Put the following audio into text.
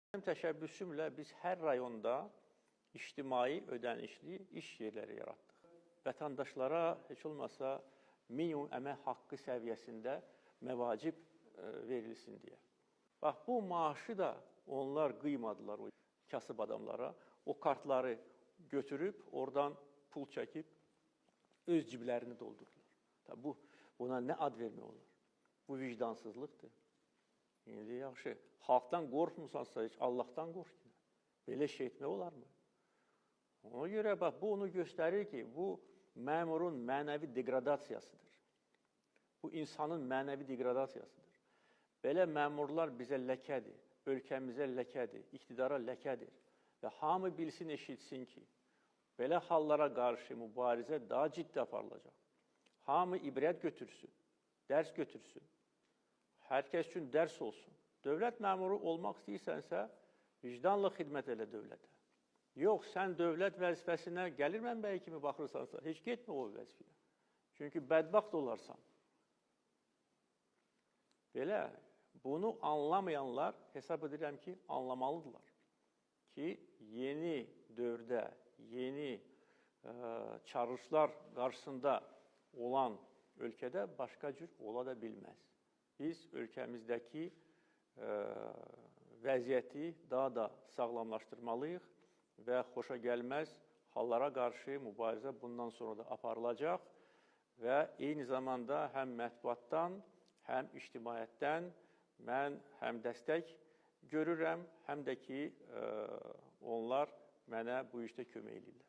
Mənim təşəbbüsümlə biz hər rayonda ictimai ödənişli iş yerləri yaratdıq. Vətəndaşlara heç olmasa minimum əmək haqqı səviyyəsində məvacib verilsin deyə. Bax, bu maaşı da onlar qıymadılar o kasıb adamlara. O kartları götürüb, oradan pul çəkib, öz ciblərini doldurdular. Buna nə ad vermək olar? Bu vicdansızlıqdır. İndi yaxşı, xalqdan qorxmursansa, heç Allahdan qorx ki. Belə şey etmək olarmı? Ona görə bax, bu onu göstərir ki, bu məmurun mənəvi degradasiyasıdır. Bu insanın mənəvi degradasiyasıdır. Belə məmurlar bizə ləkədir, ölkəmizə ləkədir, iqtidara ləkədir. Və hamı bilsin, eşitsin ki, belə hallara qarşı mübarizə daha ciddi aparılacaq. Hamı ibrət götürsün, dərs götürsün. Hər kəs üçün dərs olsun. Dövlət məmuru olmaq istəyirsənsə, vicdanla xidmət elə dövlətə. Yox, sən dövlət vəzifəsinə gəlir mənbəyi kimi baxırsansa, heç getmə o vəzifəyə. Çünki bədbaxt olarsan. Belə, bunu anlamayanlar hesab edirəm ki, anlamalıdırlar. Ki, yeni dövrdə, yeni çağırışlar qarşısında olan ölkədə başqa cür ola da bilməz. Biz ölkəmizdəki vəziyyəti daha da sağlamlaşdırmalıyıq və xoşa gəlməz hallara qarşı mübarizə bundan sonra da aparılacaq və eyni zamanda həm mətbuatdan, həm ictimaiyyətdən mən həm dəstək görürəm, həm də ki, onlar mənə bu işdə kömək edirlər.